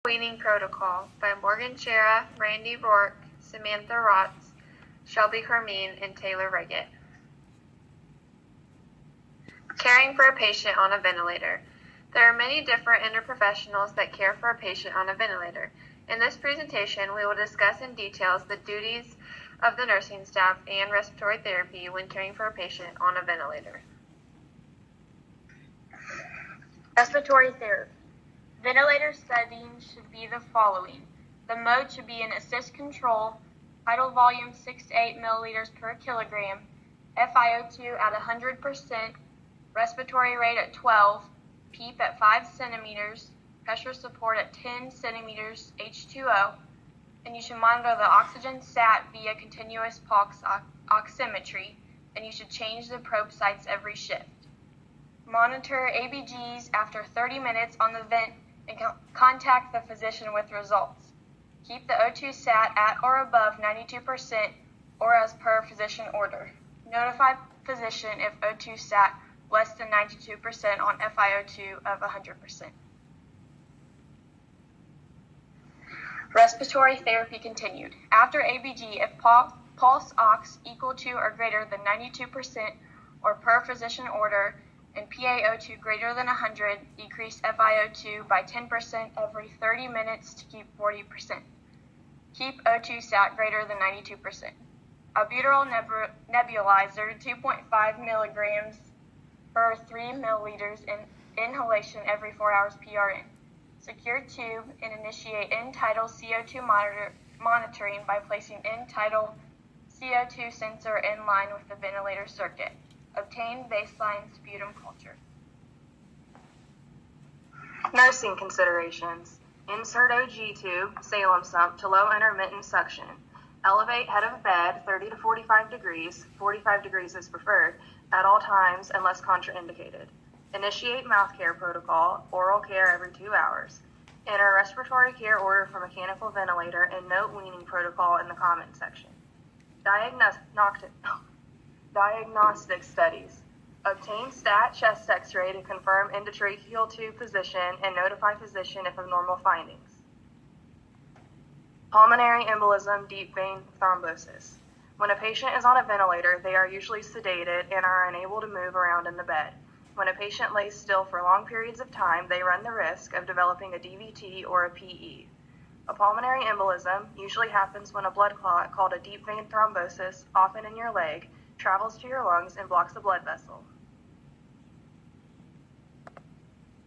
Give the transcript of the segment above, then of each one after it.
Weaning Protocol by Morgan Chera, Randy Rourke, Samantha Rotz, Shelby Carmine, and Taylor Reggett. Caring for a patient on a ventilator. There are many different interprofessionals that care for a patient on a ventilator. In this presentation, we will discuss in details the duties of the nursing staff and respiratory therapy when caring for a patient on a ventilator. Respiratory therapy. Ventilator settings should be the following. The mode should be an assist control, tidal volume 6 to 8 milliliters per kilogram, FiO2 at 100%, respiratory rate at 12, PEEP at 5 centimeters, pressure support at 10 centimeters H2O, and you should monitor the oxygen sat via continuous pulse oximetry, and you should change the probe sites every shift. Monitor ABGs after 30 minutes on the vent and contact the physician with results. Keep the O2 sat at or above 92% or as per physician order. Notify physician if O2 sat less than 92% on FiO2 of 100%. Respiratory therapy continued. After ABG, if pulse ox equal to or greater than 92% or per physician order, and PaO2 greater than 100, decrease FiO2 by 10% every 30 minutes to keep 40%. Keep O2 sat greater than 92%. Albuterol nebulizer 2.5 milligrams per 3 milliliters in inhalation every 4 hours PRN. Secure tube and initiate end-tidal CO2 monitoring by placing end-tidal CO2 sensor in line with the ventilator circuit. Obtain baseline sputum culture. Nursing considerations. Insert OG tube, Salem sump to low intermittent suction. Elevate head of bed 30 to 45 degrees, 45 degrees is preferred, at all times unless contraindicated. Initiate mouth care protocol, oral care every 2 hours. Enter respiratory care order for mechanical ventilator and note weaning protocol in the comment section. Diagnostic studies. Obtain stat chest x-ray to confirm endotracheal tube position and notify physician if of normal findings. Pulmonary embolism, deep vein thrombosis. When a patient is on a ventilator, they are usually sedated and are unable to move around in the bed. When a patient lays still for long periods of time, they run the risk of developing a DVT or a PE. A pulmonary embolism usually happens when a blood clot called a deep vein thrombosis, often in your leg, travels to your lungs and blocks a blood vessel.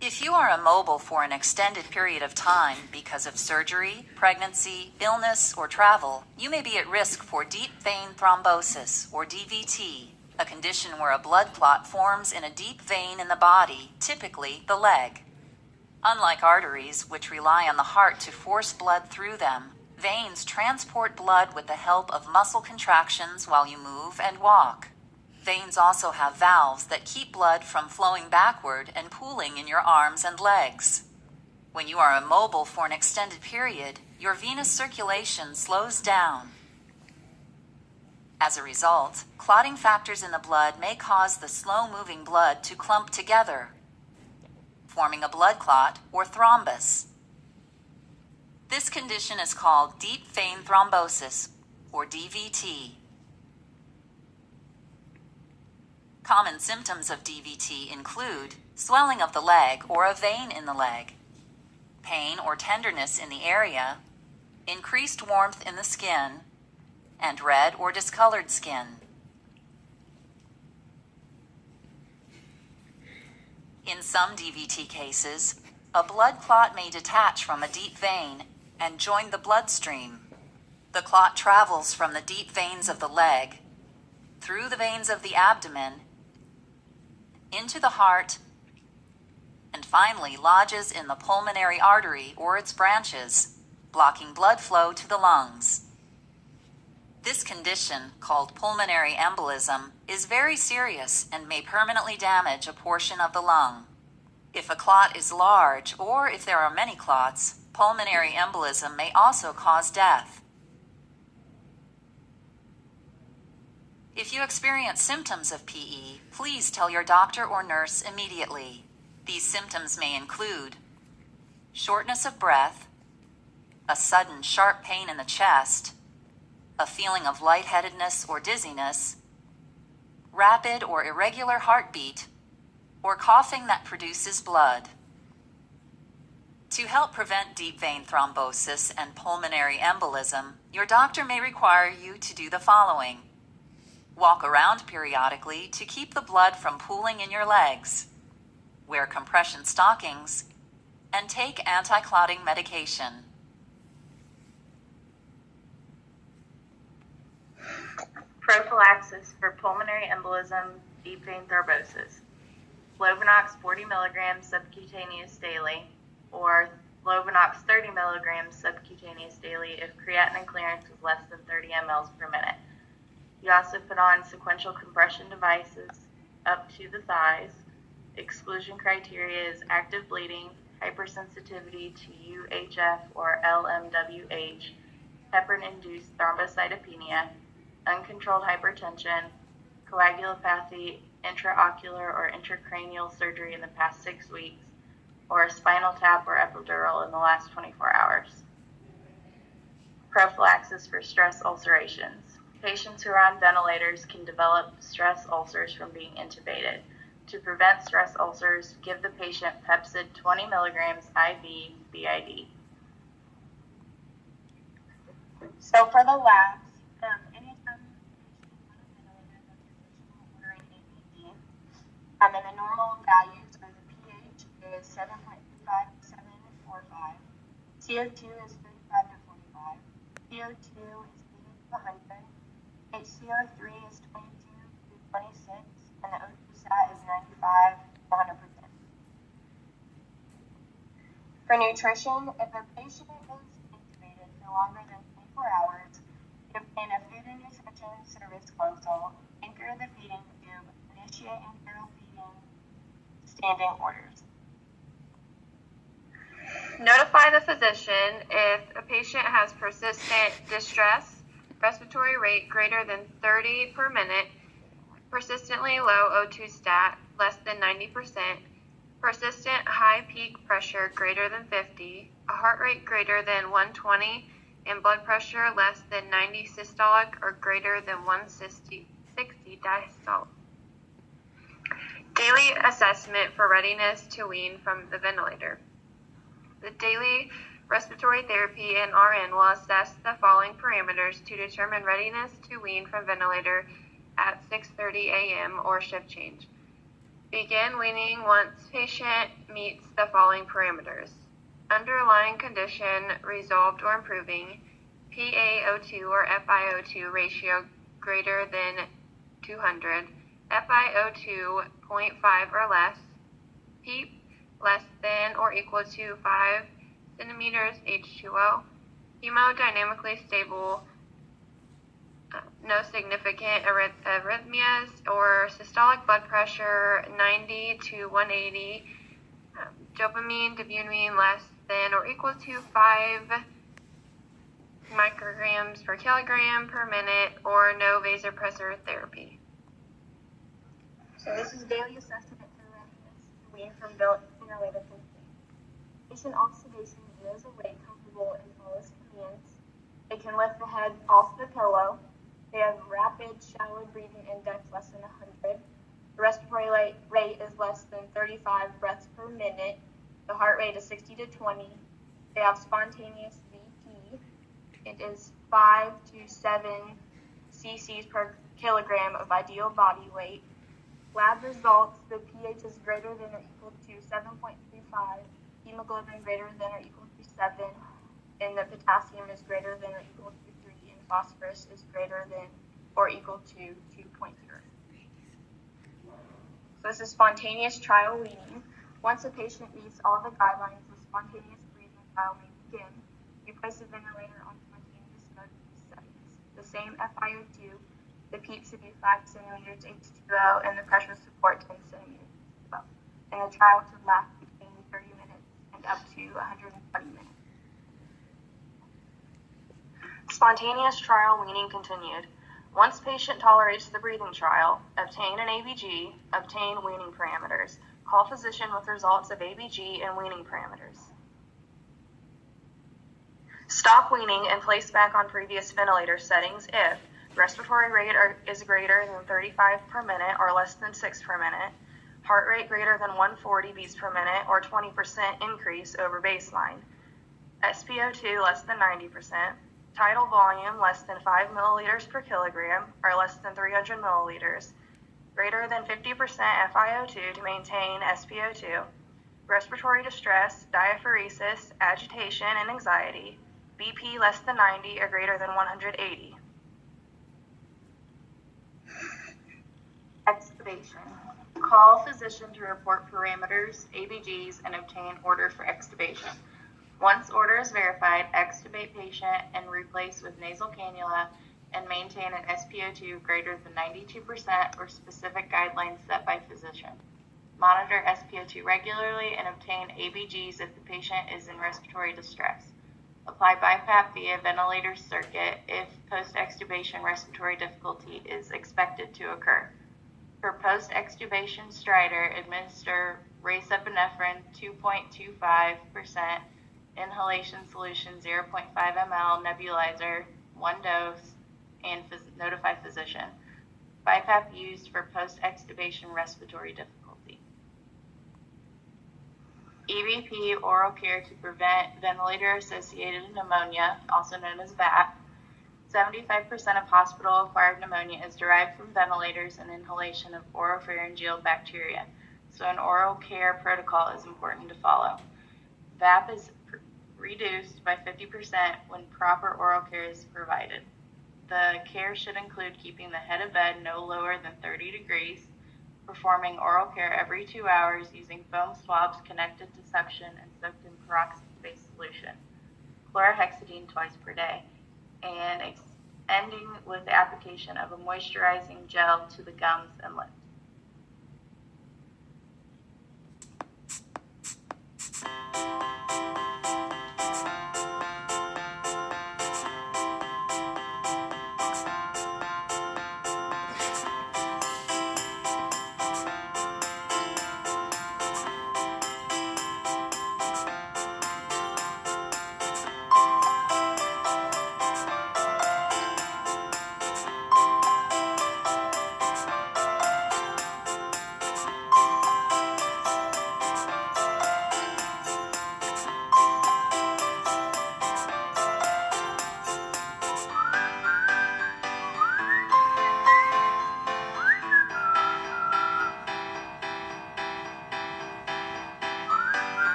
If you are immobile for an extended period of time because of surgery, pregnancy, illness, or travel, you may be at risk for deep vein thrombosis, or DVT, a condition where a blood clot forms in a deep vein in the body, typically the leg. Unlike arteries, which rely on the heart to force blood through them, veins transport blood with the help of muscle contractions while you move and walk. Veins also have valves that keep blood from flowing backward and pooling in your arms and legs. When you are immobile for an extended period, your venous circulation slows down. As a result, clotting factors in the blood may cause the slow-moving blood to clump together, forming a blood clot or thrombus. This condition is called deep vein thrombosis, or DVT. Common symptoms of DVT include swelling of the leg or a vein in the leg, pain or tenderness in the area, increased warmth in the skin, and red or discolored skin. In some DVT cases, a blood clot may detach from a deep vein and join the bloodstream. The clot travels from the deep veins of the leg, through the veins of the abdomen, into the heart, and finally lodges in the pulmonary artery or its branches, blocking blood flow to the lungs. This condition, called pulmonary embolism, is very serious and may permanently damage a portion of the lung. If a clot is large, or if there are many clots, pulmonary embolism may also cause death. If you experience symptoms of PE, please tell your doctor or nurse immediately. These symptoms may include shortness of breath, a sudden sharp pain in the chest, a feeling of lightheadedness or dizziness, rapid or irregular heartbeat, or coughing that produces blood. To help prevent deep vein thrombosis and pulmonary embolism, your doctor may require you to do the following. Walk around periodically to keep the blood from pooling in your legs. Wear compression stockings, and take anti-clotting medication. Prophylaxis for pulmonary embolism, deep vein thrombosis. Lovenox 40 milligrams subcutaneous daily, or Lovenox 30 milligrams subcutaneous daily if creatinine clearance is less than 30 mLs per minute. You also put on sequential compression devices up to the thighs. Exclusion criteria is active bleeding, hypersensitivity to UHF or LMWH, heparin-induced thrombocytopenia, uncontrolled hypertension, coagulopathy, intraocular or intracranial surgery in the past 6 weeks, or a spinal tap or epidural in the last 24 hours. Prophylaxis for stress ulcerations. Patients who are on ventilators can develop stress ulcers from being intubated. To prevent stress ulcers, give the patient Pepsid 20 milligrams IV BID. So for the labs, anytime the patient is on a ventilator, the physician will order an ABD. And the normal values are the pH is 7.25 to 7.45, CO2 is 35 to 45, CO2 is 80 to 100, HCO3 is 22 to 26, and the O2 sat is 95 to 100%. For nutrition, if a patient is intubated for longer than 24 hours, you obtain a food and nutrition service consult, anchor the feeding tube, initiate enteral feeding, standing orders. Notify the physician if a patient has persistent distress, respiratory rate greater than 30 per minute, persistently low O2 stat less than 90%, persistent high peak pressure greater than 50, a heart rate greater than 120, and blood pressure less than 90 systolic or greater than 160 diastolic. Daily assessment for readiness to wean from the ventilator. The daily respiratory therapy and RN will assess the following parameters to determine readiness to wean from ventilator at 6:30 a.m. or shift change. Begin weaning once patient meets the following parameters. Underlying condition resolved or improving, PaO2 or FiO2 ratio greater than 200, FiO2 0.5 or less, PEEP less than or equal to 5 centimeters H2O, hemodynamically stable, no significant arrhythmias, or systolic blood pressure 90 to 180, dopamine, dopamine less than or equal to 5 micrograms per kilogram per minute, or no vasopressor therapy. So this is daily assessment for readiness to wean from ventilator therapy. Patient oxidation is awake, comfortable, and follows commands. They can lift the head off the pillow. They have rapid, shallow breathing index less than 100. The respiratory rate is less than 35 breaths per minute. The heart rate is 60 to 20. They have spontaneous VT. It is 5 to 7 cc's per kilogram of ideal body weight. Lab results, the pH is greater than or equal to 7.35, hemoglobin greater than or equal to 7, and the potassium is greater than or equal to 3, and phosphorus is greater than or equal to 2.0. So this is spontaneous trial weaning. Once a patient meets all the guidelines, the spontaneous breathing trial may begin. You place the ventilator on spontaneous mode in these settings. The same FiO2, the PEEP should be 5 centimeters H2O, and the pressure support 10 centimeters H2O. And the trial should last between 30 minutes and up to 120 minutes. Spontaneous trial weaning continued. Once patient tolerates the breathing trial, obtain an ABG, obtain weaning parameters. Call physician with results of ABG and weaning parameters. Stop weaning and place back on previous ventilator settings if respiratory rate is greater than 35 per minute or less than 6 per minute, heart rate greater than 140 beats per minute or 20% increase over baseline, SpO2 less than 90%, tidal volume less than 5 milliliters per kilogram or less than 300 milliliters, greater than 50% FiO2 to maintain SpO2, respiratory distress, diaphoresis, agitation, and anxiety, BP less than 90 or greater than 180. Extubation. Call physician to report parameters, ABGs, and obtain order for extubation. Once order is verified, extubate patient and replace with nasal cannula and maintain an SpO2 greater than 92% or specific guidelines set by physician. Monitor SpO2 regularly and obtain ABGs if the patient is in respiratory distress. Apply BiPAP via ventilator circuit if post-extubation respiratory difficulty is expected to occur. For post-extubation stridor, administer racemephrine 2.25% inhalation solution 0.5 ml nebulizer, 1 dose, and notify physician. BiPAP used for post-extubation respiratory difficulty. EVP oral care to prevent ventilator-associated pneumonia, also known as VAP. 75% of hospital-acquired pneumonia is derived from ventilators and inhalation of oropharyngeal bacteria, so an oral care protocol is important to follow. VAP is reduced by 50% when proper oral care is provided. The care should include keeping the head of bed no lower than 30 degrees, performing oral care every 2 hours using foam swabs connected to suction and soaked in peroxide-based solution, chlorhexidine twice per day, and ending with the application of a moisturizing gel to the gums and lips.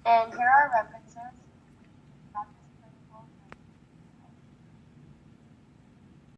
And here are references